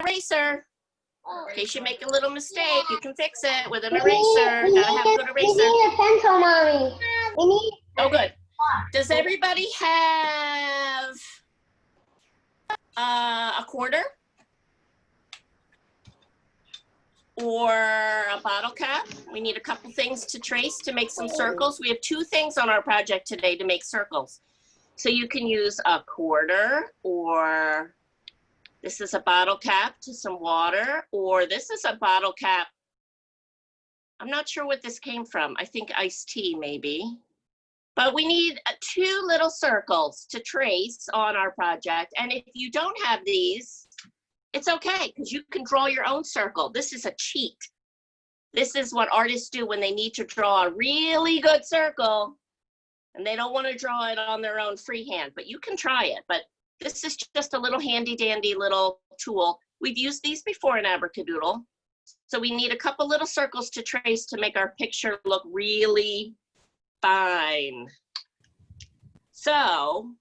eraser. In case you make a little mistake, you can fix it with an eraser. Gotta have a good eraser. We need a pencil, Mommy. We need. Oh, good. Does everybody have a quarter? Or a bottle cap? We need a couple things to trace to make some circles. We have 2 things on our project today to make circles. So you can use a quarter, or this is a bottle cap to some water, or this is a bottle cap. I'm not sure what this came from. I think iced tea maybe. But we need 2 little circles to trace on our project. And if you don't have these, it's okay, because you can draw your own circle. This is a cheat. This is what artists do when they need to draw a really good circle and they don't want to draw it on their own freehand, but you can try it. But this is just a little handy dandy little tool. We've used these before in Abrakadoodle. So we need a couple little circles to trace to make our picture look really fine. So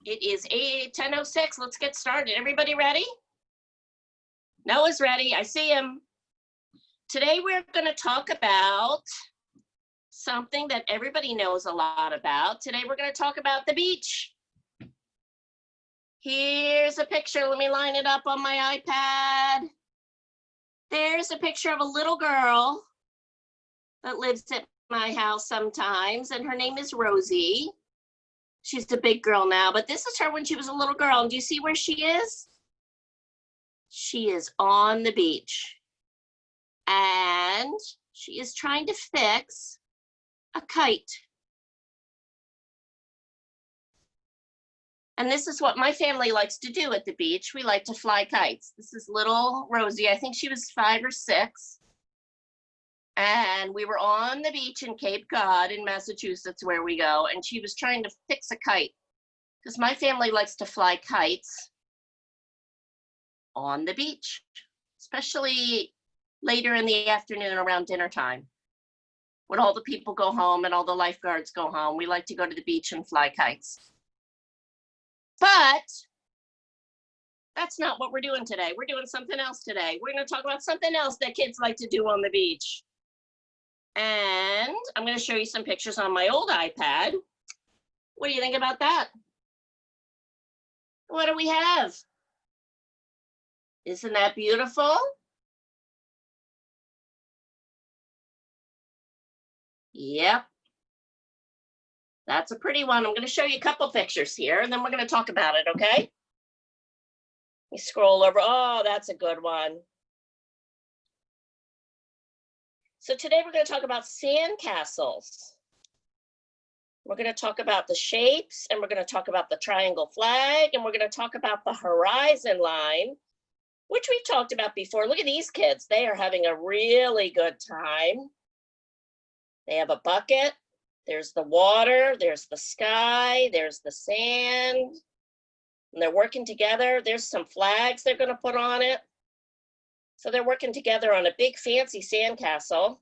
it is 10:06. Let's get started. Everybody ready? Noah's ready. I see him. Today we're going to talk about something that everybody knows a lot about. Today we're going to talk about the beach. Here's a picture. Let me line it up on my iPad. There's a picture of a little girl that lives at my house sometimes, and her name is Rosie. She's a big girl now, but this is her when she was a little girl. And do you see where she is? She is on the beach. And she is trying to fix a kite. And this is what my family likes to do at the beach. We like to fly kites. This is little Rosie. I think she was 5 or 6. And we were on the beach in Cape Cod in Massachusetts, where we go, and she was trying to fix a kite because my family likes to fly kites on the beach, especially later in the afternoon around dinner time. When all the people go home and all the lifeguards go home, we like to go to the beach and fly kites. But that's not what we're doing today. We're doing something else today. We're going to talk about something else that kids like to do on the beach. And I'm going to show you some pictures on my old iPad. What do you think about that? What do we have? Isn't that beautiful? Yep. That's a pretty one. I'm going to show you a couple pictures here, and then we're going to talk about it, okay? Let me scroll over. Oh, that's a good one. So today we're going to talk about sandcastles. We're going to talk about the shapes, and we're going to talk about the triangle flag, and we're going to talk about the horizon line, which we've talked about before. Look at these kids. They are having a really good time. They have a bucket. There's the water. There's the sky. There's the sand. And they're working together. There's some flags they're going to put on it. So they're working together on a big fancy sandcastle.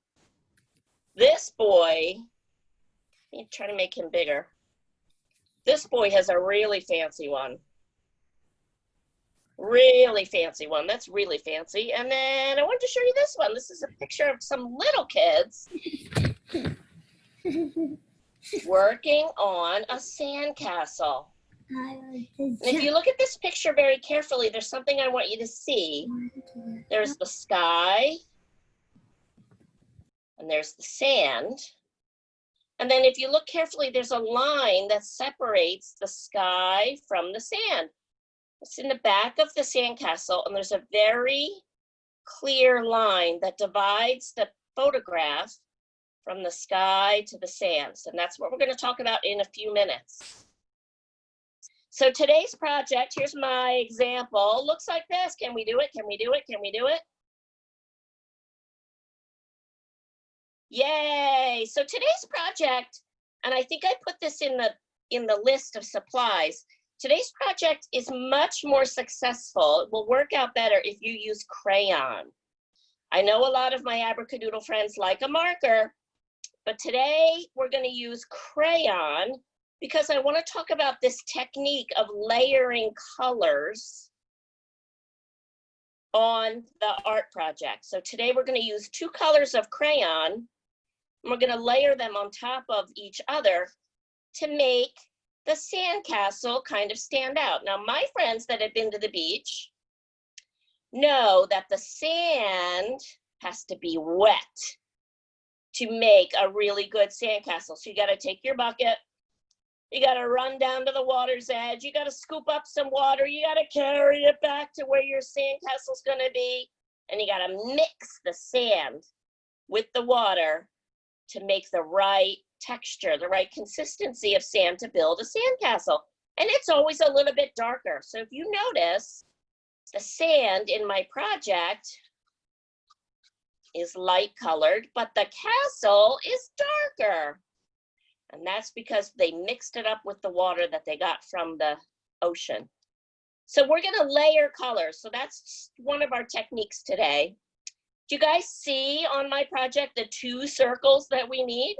This boy, let me try to make him bigger. This boy has a really fancy one. Really fancy one. That's really fancy. And then I wanted to show you this one. This is a picture of some little kids working on a sandcastle. If you look at this picture very carefully, there's something I want you to see. There's the sky, and there's the sand. And then if you look carefully, there's a line that separates the sky from the sand. It's in the back of the sandcastle, and there's a very clear line that divides the photograph from the sky to the sands. And that's what we're going to talk about in a few minutes. So today's project, here's my example, looks like this. Can we do it? Can we do it? Can we do it? Yay! So today's project, and I think I put this in the list of supplies. Today's project is much more successful. It will work out better if you use crayon. I know a lot of my Abrakadoodle friends like a marker, but today we're going to use crayon because I want to talk about this technique of layering colors on the art project. So today we're going to use 2 colors of crayon, and we're going to layer them on top of each other to make the sandcastle kind of stand out. Now, my friends that have been to the beach know that the sand has to be wet to make a really good sandcastle. So you got to take your bucket, you got to run down to the water's edge, you got to scoop up some water, you got to carry it back to where your sandcastle's going to be, and you got to mix the sand with the water to make the right texture, the right consistency of sand to build a sandcastle. And it's always a little bit darker. So if you notice, the sand in my project is light colored, but the castle is darker. And that's because they mixed it up with the water that they got from the ocean. So we're gonna layer colors. So that's one of our techniques today. Do you guys see on my project the 2 circles that we need?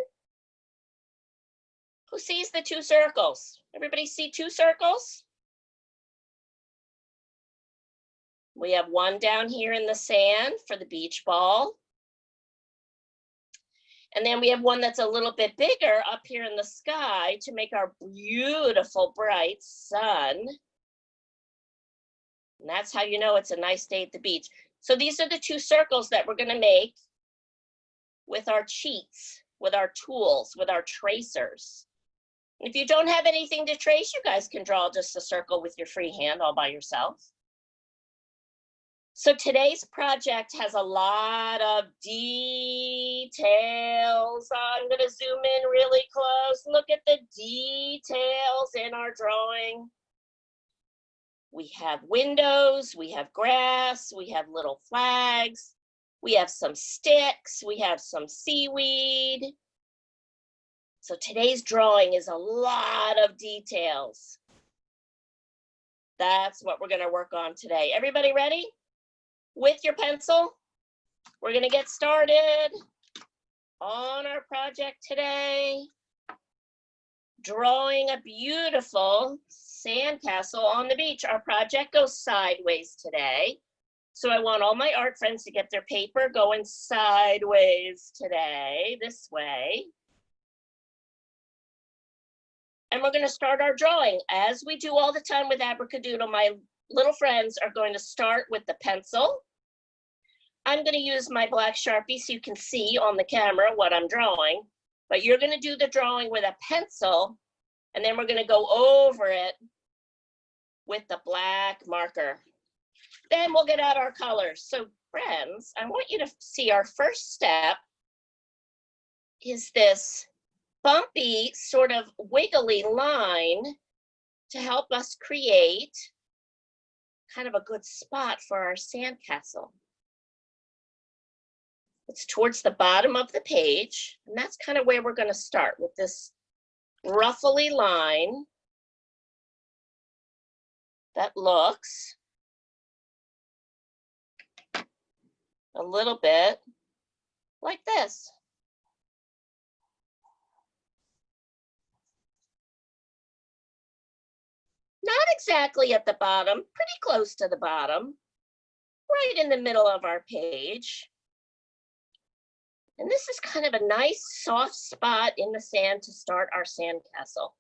Who sees the 2 circles? Everybody see 2 circles? We have one down here in the sand for the beach ball. And then we have one that's a little bit bigger up here in the sky to make our beautiful bright sun. And that's how you know it's a nice day at the beach. So these are the 2 circles that we're going to make with our cheats, with our tools, with our tracers. If you don't have anything to trace, you guys can draw just a circle with your free hand all by yourself. So today's project has a lot of details. I'm going to zoom in really close. Look at the details in our drawing. We have windows, we have grass, we have little flags, we have some sticks, we have some seaweed. So today's drawing is a lot of details. That's what we're going to work on today. Everybody ready? With your pencil, we're going to get started on our project today. Drawing a beautiful sandcastle on the beach. Our project goes sideways today. So I want all my art friends to get their paper going sideways today, this way. And we're going to start our drawing. As we do all the time with Abrakadoodle, my little friends are going to start with the pencil. I'm going to use my black Sharpie so you can see on the camera what I'm drawing. But you're going to do the drawing with a pencil, and then we're going to go over it with the black marker. Then we'll get out our colors. So friends, I want you to see our first step is this bumpy, sort of wiggly line to help us create kind of a good spot for our sandcastle. It's towards the bottom of the page, and that's kind of where we're going to start with this ruffly line that looks a little bit like this. Not exactly at the bottom, pretty close to the bottom, right in the middle of our page. And this is kind of a nice soft spot in the sand to start our sandcastle.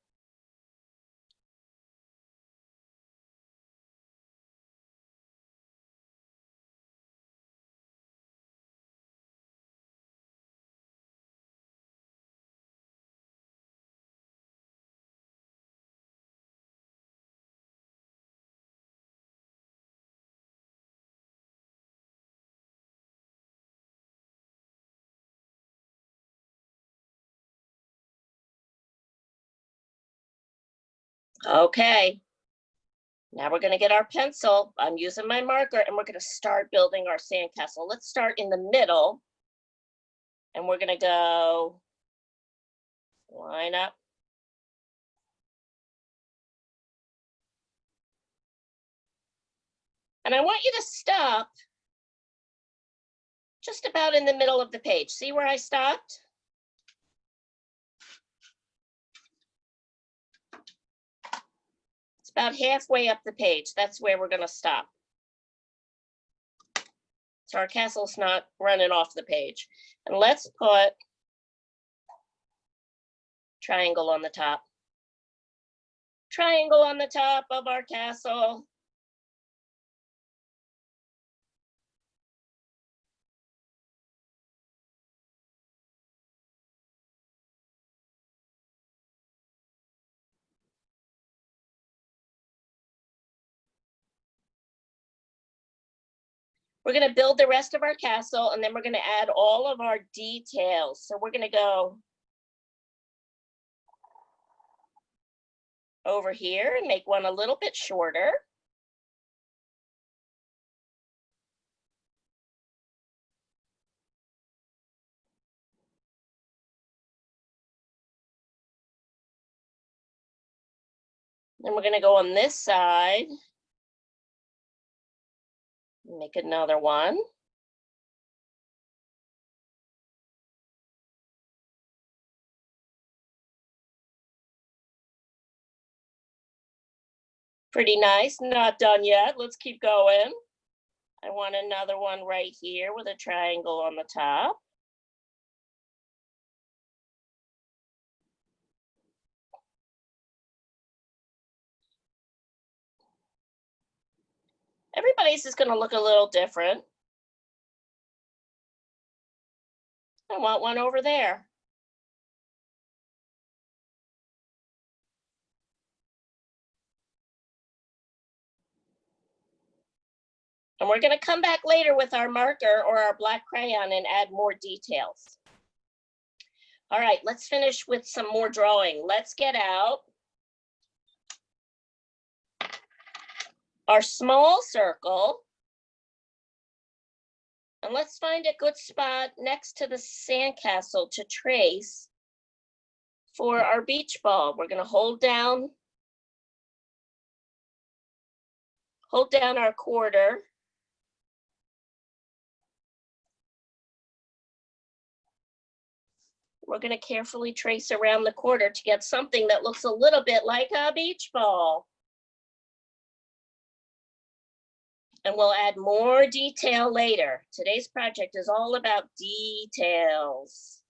Okay, now we're going to get our pencil. I'm using my marker, and we're going to start building our sandcastle. Let's start in the middle, and we're going to go line up. And I want you to stop just about in the middle of the page. See where I stopped? It's about halfway up the page. That's where we're going to stop. So our castle's not running off the page. And let's put triangle on the top. Triangle on the top of our castle. We're going to build the rest of our castle, and then we're going to add all of our details. So we're going to go over here and make one a little bit shorter. Then we're going to go on this side. Make another one. Pretty nice, not done yet. Let's keep going. I want another one right here with a triangle on the top. Everybody's is going to look a little different. I want one over there. And we're going to come back later with our marker or our black crayon and add more details. All right, let's finish with some more drawing. Let's get out our small circle. And let's find a good spot next to the sandcastle to trace for our beach ball. We're going to hold down our quarter. We're going to carefully trace around the quarter to get something that looks a little bit like a beach ball. And we'll add more detail later. Today's project is all about details.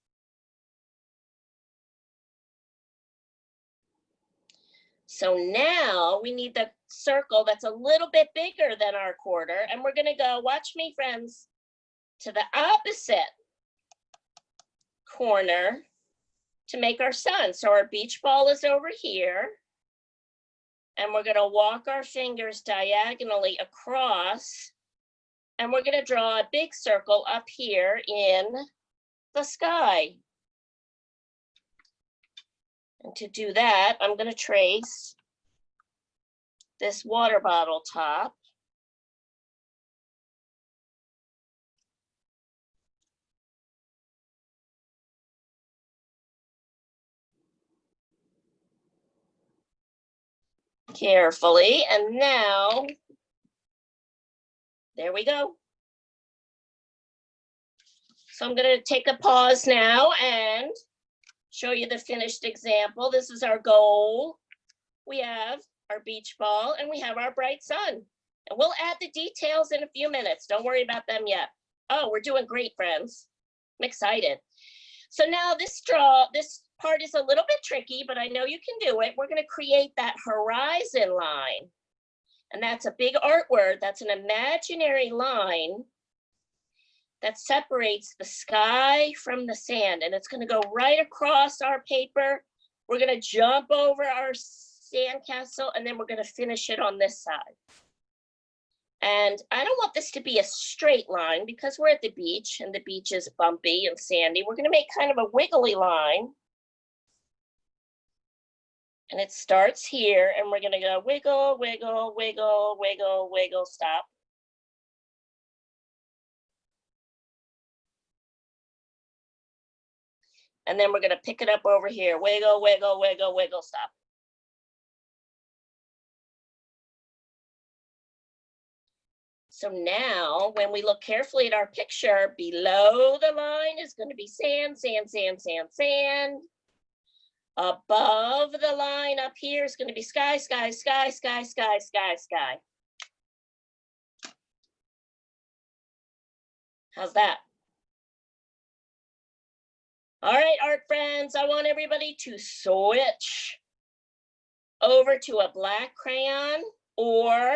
So now we need the circle that's a little bit bigger than our quarter. And we're going to go, watch me, friends, to the opposite corner to make our sun. So our beach ball is over here. And we're going to walk our fingers diagonally across. And we're going to draw a big circle up here in the sky. And to do that, I'm going to trace this water bottle top. Carefully, and now, there we go. So I'm going to take a pause now and show you the finished example. This is our goal. We have our beach ball and we have our bright sun. And we'll add the details in a few minutes. Don't worry about them yet. Oh, we're doing great, friends. I'm excited. So now this part is a little bit tricky, but I know you can do it. We're going to create that horizon line. And that's a big art word. That's an imaginary line that separates the sky from the sand. And it's going to go right across our paper. We're going to jump over our sandcastle, and then we're going to finish it on this side. And I don't want this to be a straight line because we're at the beach and the beach is bumpy and sandy. We're going to make kind of a wiggly line. And it starts here, and we're going to go wiggle, wiggle, wiggle, wiggle, wiggle, stop. And then we're going to pick it up over here. Wiggle, wiggle, wiggle, wiggle, stop. So now when we look carefully at our picture, below the line is going to be sand, sand, sand, sand, sand. Above the line up here is going to be sky, sky, sky, sky, sky, sky, sky. How's that? All right, art friends, I want everybody to switch over to a black crayon or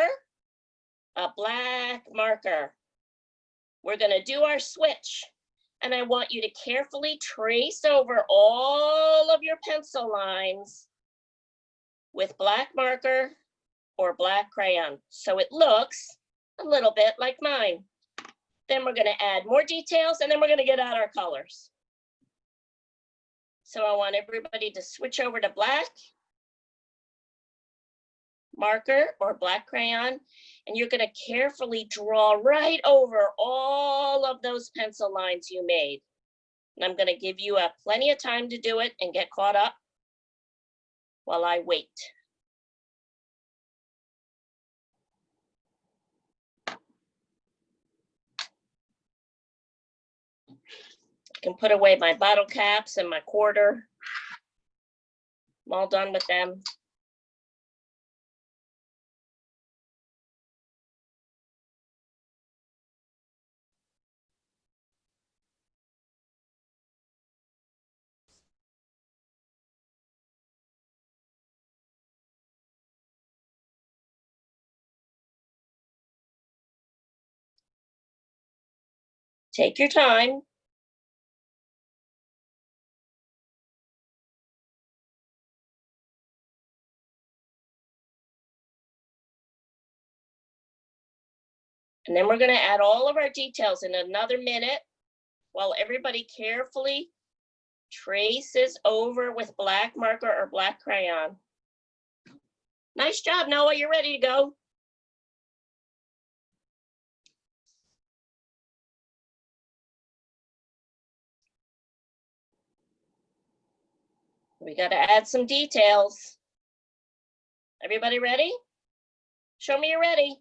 a black marker. We're gonna do our switch, and I want you to carefully trace over all of your pencil lines with black marker or black crayon, so it looks a little bit like mine. Then we're gonna add more details, and then we're gonna get out our colors. So I want everybody to switch over to black marker or black crayon, and you're gonna carefully draw right over all of those pencil lines you made. And I'm gonna give you plenty of time to do it and get caught up while I wait. I can put away my bottle caps and my quarter. I'm all done with them. Take your time. And then we're gonna add all of our details in another minute while everybody carefully traces over with black marker or black crayon. Nice job, Noah, you're ready to go. We got to add some details. Everybody ready? Show me you're ready.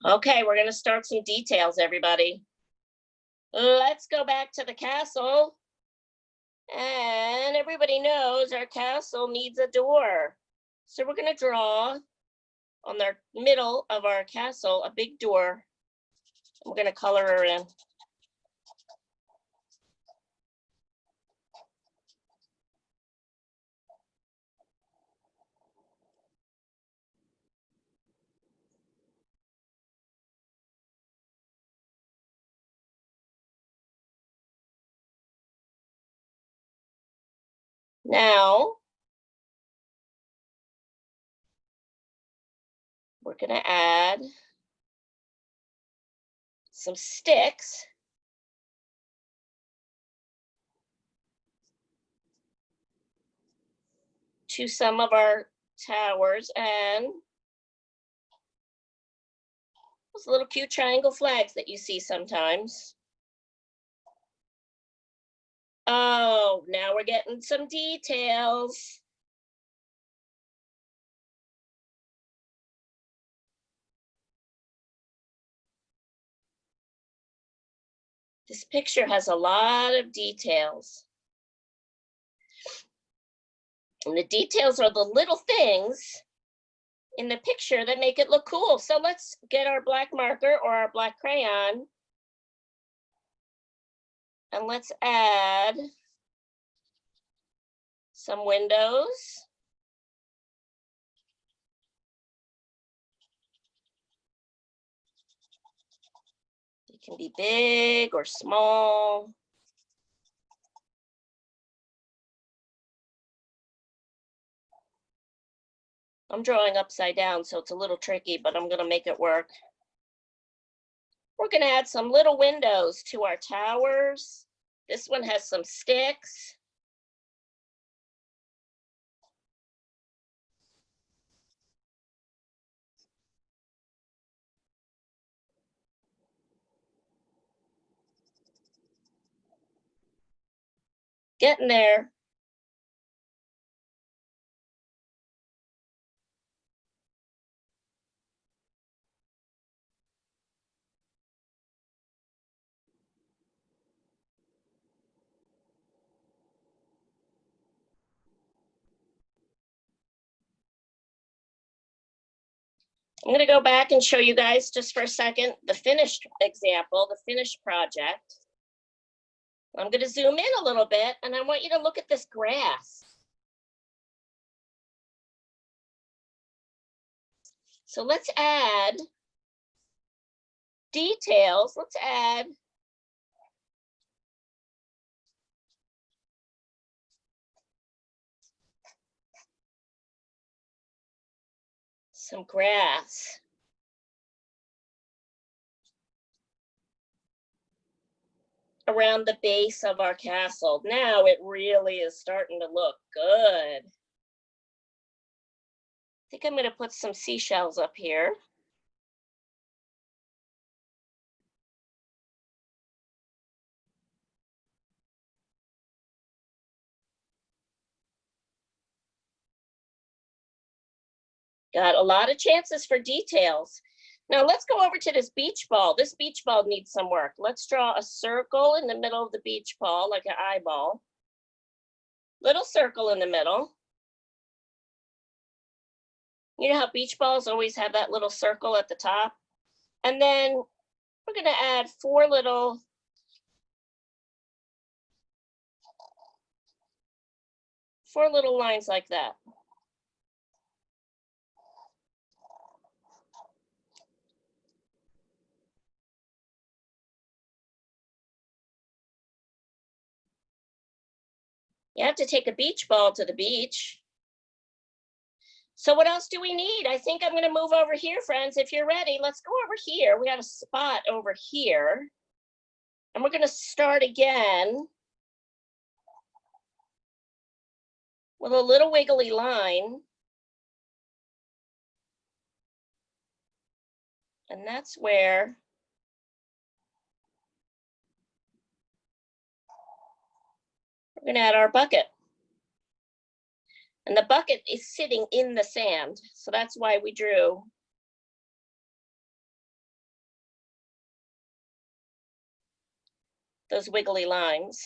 Okay, we're going to start some details, everybody. Let's go back to the castle. And everybody knows our castle needs a door. So we're going to draw on the middle of our castle a big door. We're going to color her in. Now, we're going to add some sticks to some of our towers and those little cute triangle flags that you see sometimes. Oh, now we're getting some details. This picture has a lot of details. And the details are the little things in the picture that make it look cool. So let's get our black marker or our black crayon. And let's add some windows. They can be big or small. I'm drawing upside down, so it's a little tricky, but I'm gonna make it work. We're gonna add some little windows to our towers. This one has some sticks. Getting there. I'm going to go back and show you guys just for a second the finished example, the finished project. I'm going to zoom in a little bit, and I want you to look at this grass. So let's add details. Let's add some grass around the base of our castle. Now it really is starting to look good. I think I'm going to put some seashells up here. Got a lot of chances for details. Now let's go over to this beach ball. This beach ball needs some work. Let's draw a circle in the middle of the beach ball, like an eyeball. Little circle in the middle. You know how beach balls always have that little circle at the top? And then we're going to add four little lines like that. You have to take a beach ball to the beach. So what else do we need? I think I'm going to move over here, friends. If you're ready, let's go over here. We got a spot over here. And we're going to start again with a little wiggly line. And that's where we're going to add our bucket. And the bucket is sitting in the sand. So that's why we drew those wiggly lines.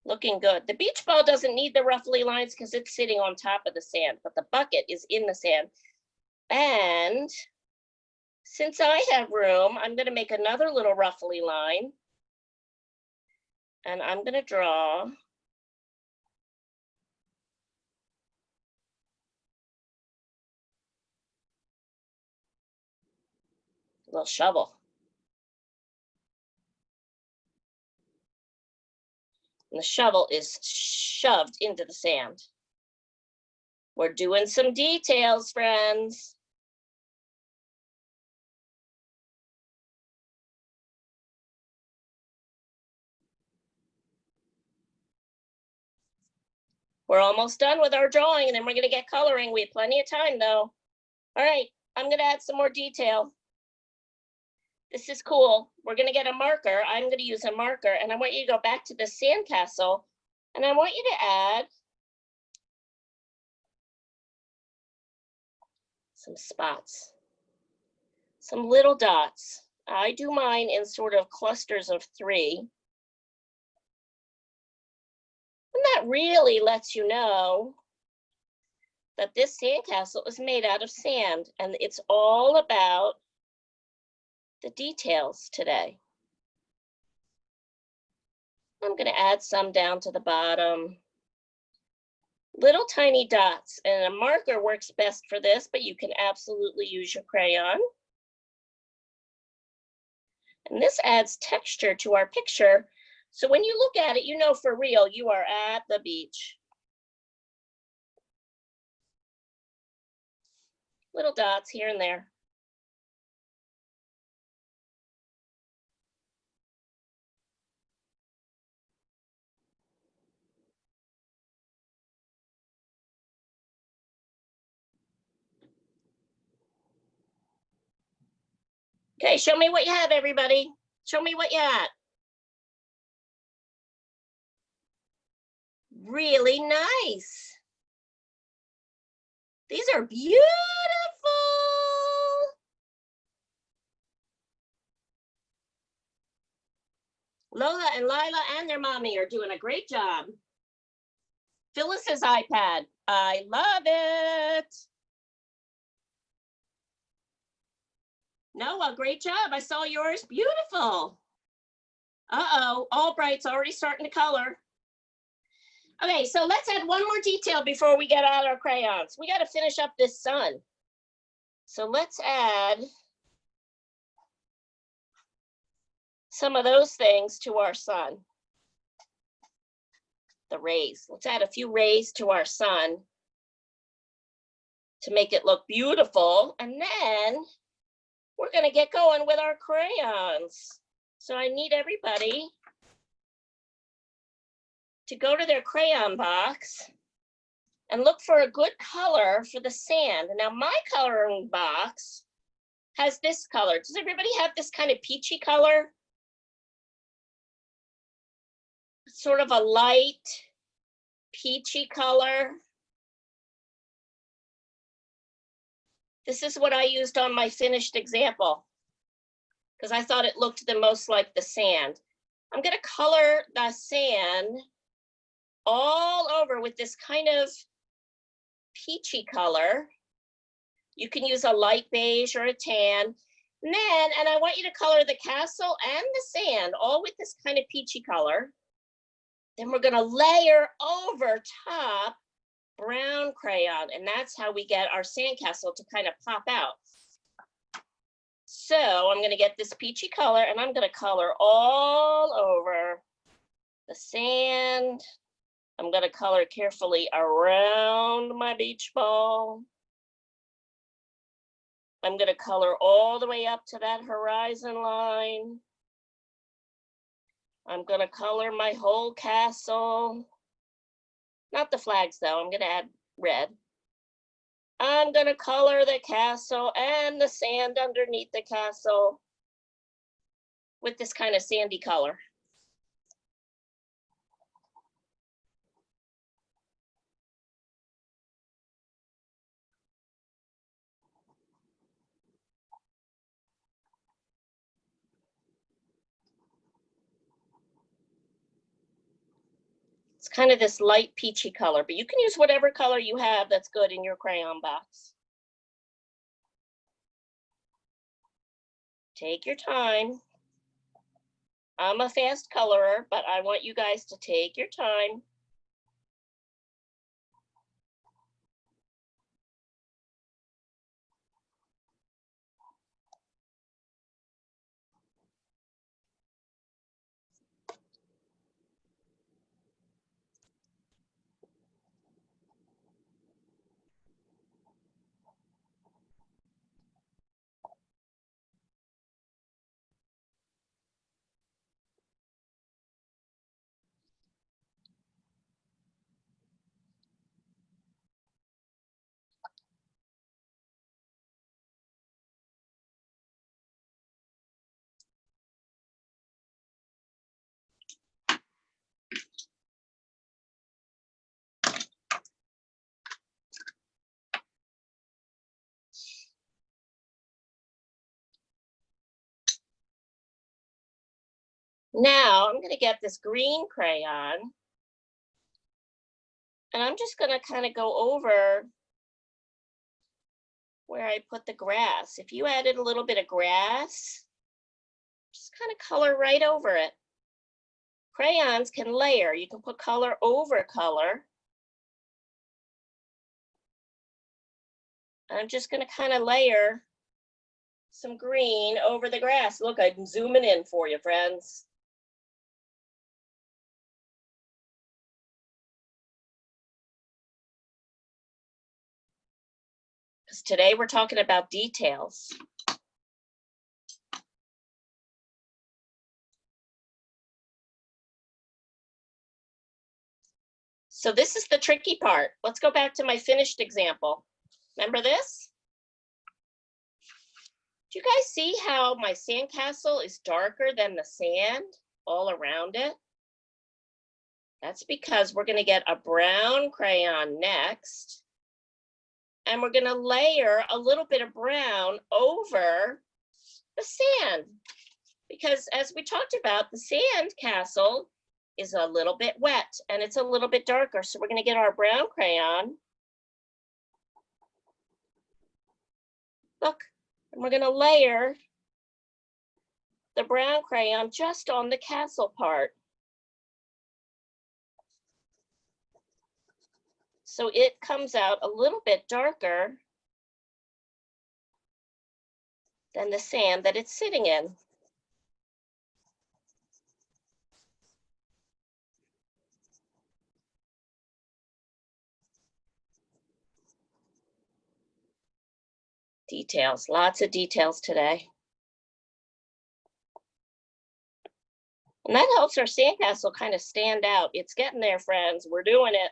Looking good. The beach ball doesn't need the ruffly lines because it's sitting on top of the sand, but the bucket is in the sand. And since I have room, I'm going to make another little ruffly line. And I'm going to draw a little shovel. And the shovel is shoved into the sand. We're doing some details, friends. We're almost done with our drawing, and then we're going to get coloring. We have plenty of time, though. All right, I'm going to add some more detail. This is cool. We're going to get a marker. I'm going to use a marker, and I want you to go back to the sandcastle, and I want you to add some spots, some little dots. I do mine in sort of clusters of 3. And that really lets you know that this sandcastle is made out of sand, and it's all about the details today. I'm going to add some down to the bottom. Little tiny dots, and a marker works best for this, but you can absolutely use your crayon. And this adds texture to our picture. So when you look at it, you know for real, you are at the beach. Little dots here and there. Okay, show me what you have, everybody. Show me what you had. really nice. These are beautiful. Lola and Lila and their mommy are doing a great job. Phyllis's iPad. I love it. Noah, great job. I saw yours. Beautiful. Uh-oh, Albright's already starting to color. Okay, so let's add one more detail before we get out our crayons. We got to finish up this sun. So let's add some of those things to our sun. The rays. Let's add a few rays to our sun to make it look beautiful. And then we're going to get going with our crayons. So I need everybody to go to their crayon box and look for a good color for the sand. Now my coloring box has this color. Does everybody have this kind of peachy color? Sort of a light peachy color. This is what I used on my finished example because I thought it looked the most like the sand. I'm going to color the sand all over with this kind of peachy color. You can use a light beige or a tan. And I want you to color the castle and the sand all with this kind of peachy color. Then we're going to layer over top brown crayon, and that's how we get our sandcastle to kind of pop out. So I'm going to get this peachy color and I'm going to color all over the sand. I'm going to color carefully around my beach ball. I'm going to color all the way up to that horizon line. I'm going to color my whole castle. Not the flags though, I'm going to add red. I'm going to color the castle and the sand underneath the castle with this kind of sandy color. It's kind of this light peachy color, but you can use whatever color you have that's good in your crayon box. Take your time. I'm a fast colorer, but I want you guys to take your time. Now I'm going to get this green crayon and I'm just going to kind of go over where I put the grass. If you added a little bit of grass, just kind of color right over it. Crayons can layer. You can put color over color. I'm just going to kind of layer some green over the grass. Look, I'm zooming in for you, friends. Because today we're talking about details. So this is the tricky part. Let's go back to my finished example. Remember this? Do you guys see how my sandcastle is darker than the sand all around it? That's because we're going to get a brown crayon next. And we're going to layer a little bit of brown over the sand. Because as we talked about, the sand castle is a little bit wet and it's a little bit darker. So we're going to get our brown crayon. Look, and we're going to layer the brown crayon just on the castle part. So it comes out a little bit darker than the sand that it's sitting in. Details, lots of details today. And that helps our sandcastle kind of stand out. It's getting there, friends. We're doing it.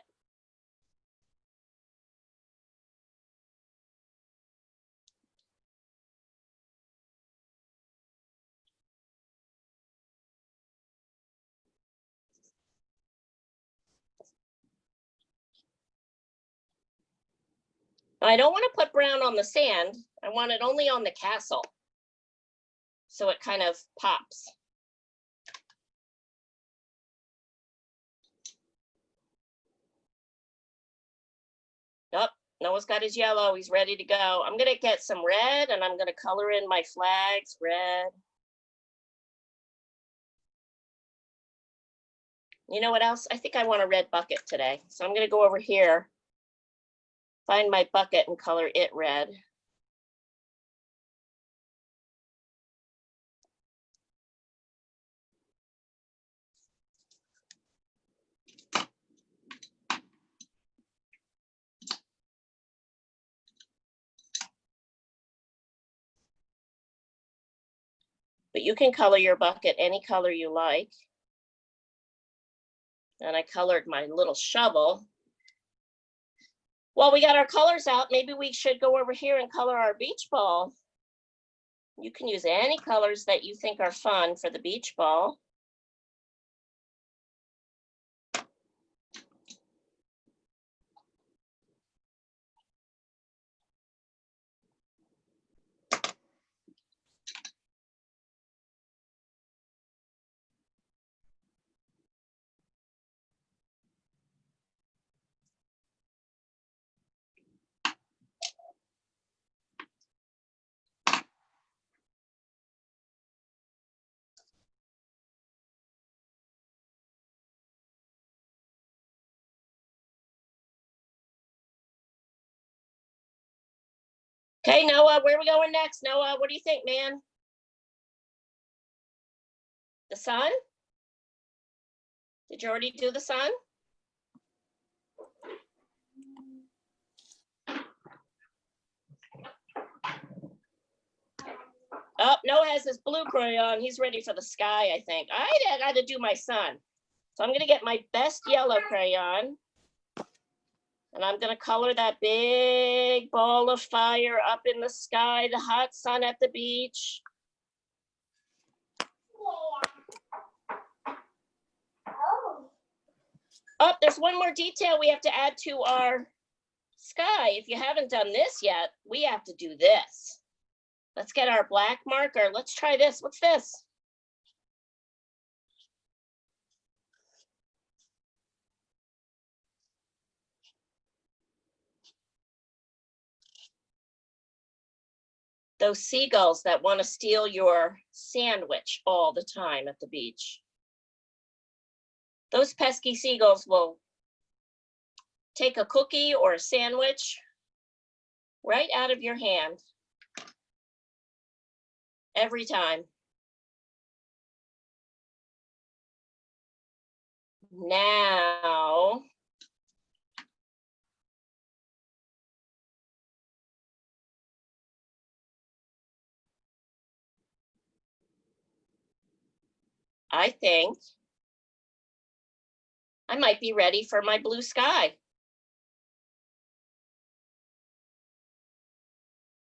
I don't want to put brown on the sand. I want it only on the castle. So it kind of pops. Oh, Noah's got his yellow. He's ready to go. I'm going to get some red and I'm going to color in my flags red. You know what else? I think I want a red bucket today. So I'm going to go over here, find my bucket and color it red. But you can color your bucket any color you like. And I colored my little shovel. While we got our colors out, maybe we should go over here and color our beach ball. You can use any colors that you think are fun for the beach ball. Okay, Noah, where are we going next? Noah, what do you think, man? The sun? Did you already do the sun? Oh, Noah has his blue crayon. He's ready for the sky, I think. I got to do my sun. So I'm going to get my best yellow crayon. And I'm going to color that big ball of fire up in the sky, the hot sun at the beach. Oh, there's one more detail we have to add to our sky. If you haven't done this yet, we have to do this. Let's get our black marker. Let's try this. What's this? Those seagulls that want to steal your sandwich all the time at the beach. Those pesky seagulls will take a cookie or a sandwich right out of your hand every time. Now, I think I might be ready for my blue sky.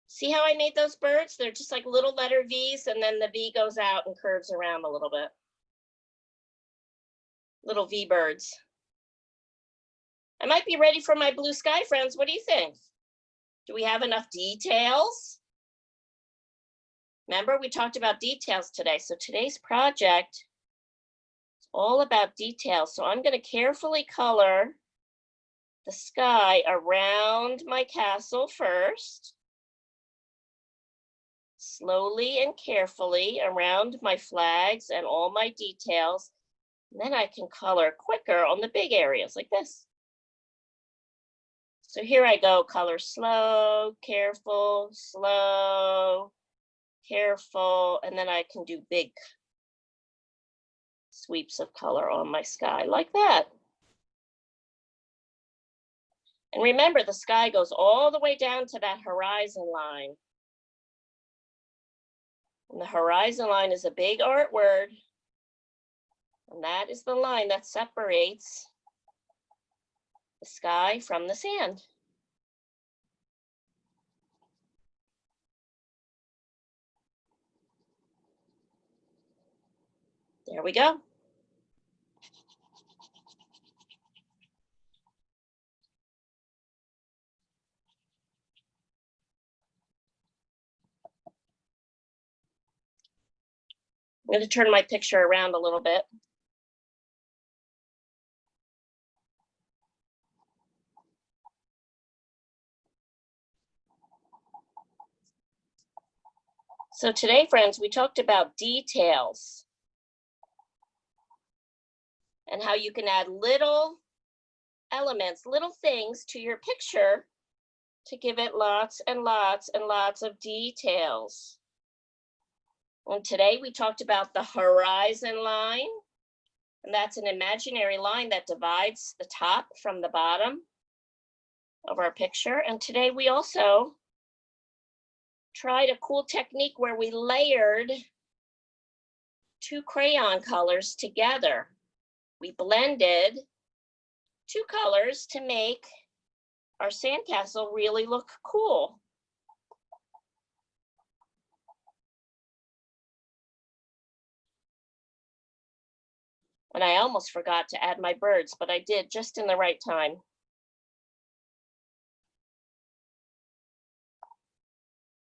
See how I made those birds? They're just like little letter V's, and then the V goes out and curves around a little bit. Little V birds. I might be ready for my blue sky, friends. What do you think? Do we have enough details? Remember, we talked about details today. So today's project is all about details. So I'm going to carefully color the sky around my castle first. Slowly and carefully around my flags and all my details. And then I can color quicker on the big areas like this. So here I go, color slow, careful, slow, careful, and then I can do big sweeps of color on my sky like that. And remember, the sky goes all the way down to that horizon line. And the horizon line is a big art word. And that is the line that separates the sky from the sand. There we go. I'm going to turn my picture around a little bit. So today, friends, we talked about details and how you can add little elements, little things to your picture to give it lots and lots and lots of details. And today we talked about the horizon line, and that's an imaginary line that divides the top from the bottom of our picture. And today we also tried a cool technique where we layered two crayon colors together. We blended two colors to make our sandcastle really look cool. And I almost forgot to add my birds, but I did just in the right time.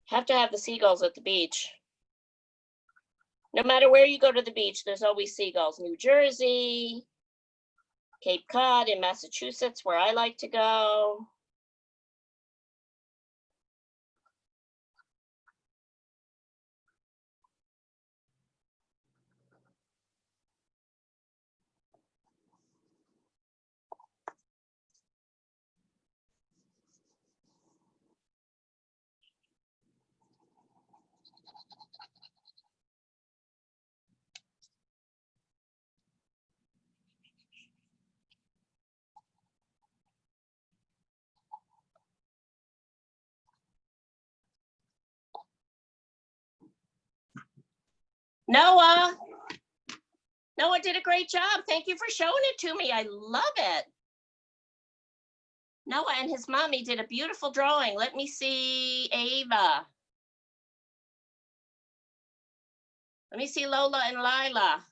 Have to have the seagulls at the beach. No matter where you go to the beach, there's always seagulls. New Jersey, Cape Cod in Massachusetts, where I like to go. Noah did a great job. Thank you for showing it to me. I love it. Noah and his mommy did a beautiful drawing. Let me see Ava. Let me see Lola and Lila.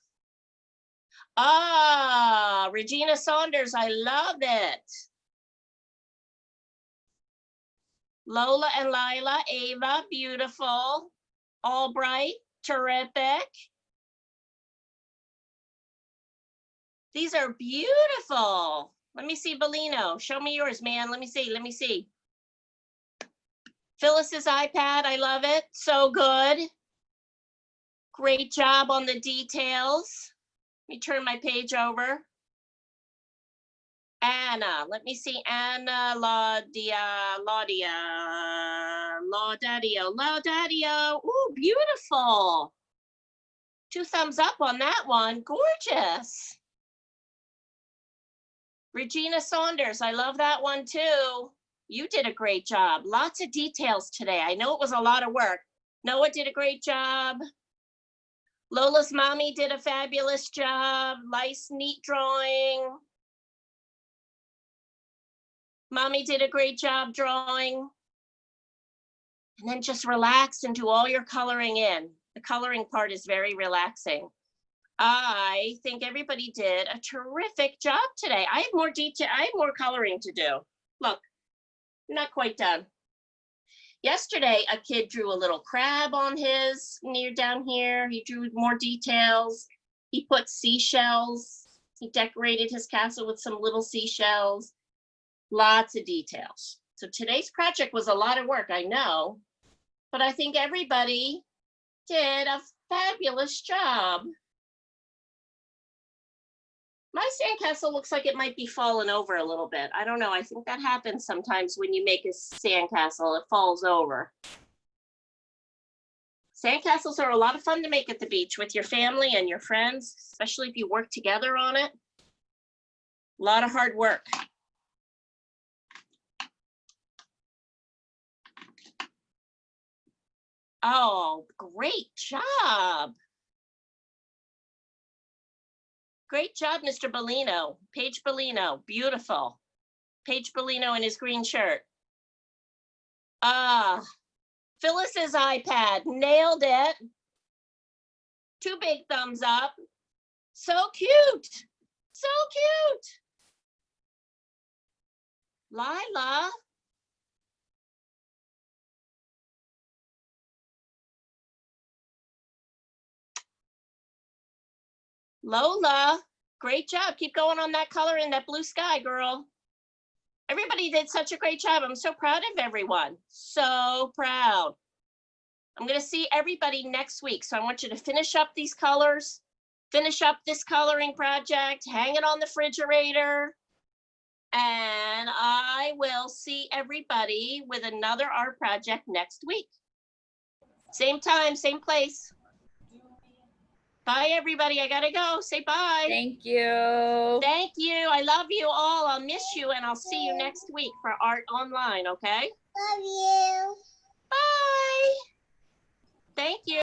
Ah, Regina Saunders, I love it. Lola and Lila, Ava, beautiful. Albright, terrific. These are beautiful. Let me see, Bellino. Show me yours, man. Let me see. Phyllis's iPad, I love it. So good. Great job on the details. Let me turn my page over. Anna, let me see, Anna Laudadio. Ooh, beautiful. 2 thumbs up on that one, gorgeous. Regina Saunders, I love that one too. You did a great job. Lots of details today. I know it was a lot of work. Noah did a great job. Lola's mommy did a fabulous job. Nice, neat drawing. Mommy did a great job drawing. And then just relax and do all your coloring in. The coloring part is very relaxing. I think everybody did a terrific job today. I have more detail, I have more coloring to do. Look, I'm not quite done. Yesterday, a kid drew a little crab on his near down here. He drew more details. He put seashells. He decorated his castle with some little seashells. Lots of details. So today's project was a lot of work, I know, but I think everybody did a fabulous job. My sandcastle looks like it might be falling over a little bit. I don't know. I think that happens sometimes when you make a sandcastle, it falls over. Sandcastles are a lot of fun to make at the beach with your family and your friends, especially if you work together on it. A lot of hard work. Oh, great job. Great job, Mr. Bellino. Paige Bellino, beautiful. Paige Bellino in his green shirt. Phyllis's iPad, nailed it. 2 big thumbs up. So cute, so cute. Lila. Lola, great job. Keep going on that color in that blue sky, girl. Everybody did such a great job. I'm so proud of everyone. So proud. I'm going to see everybody next week. So I want you to finish up these colors, finish up this coloring project, hang it on the refrigerator. And I will see everybody with another art project next week. Same time, same place. Bye, everybody. I gotta go. Say bye. Thank you. Thank you. I love you all. I'll miss you, and I'll see you next week for Art Online, okay? Love you. Bye. Thank you.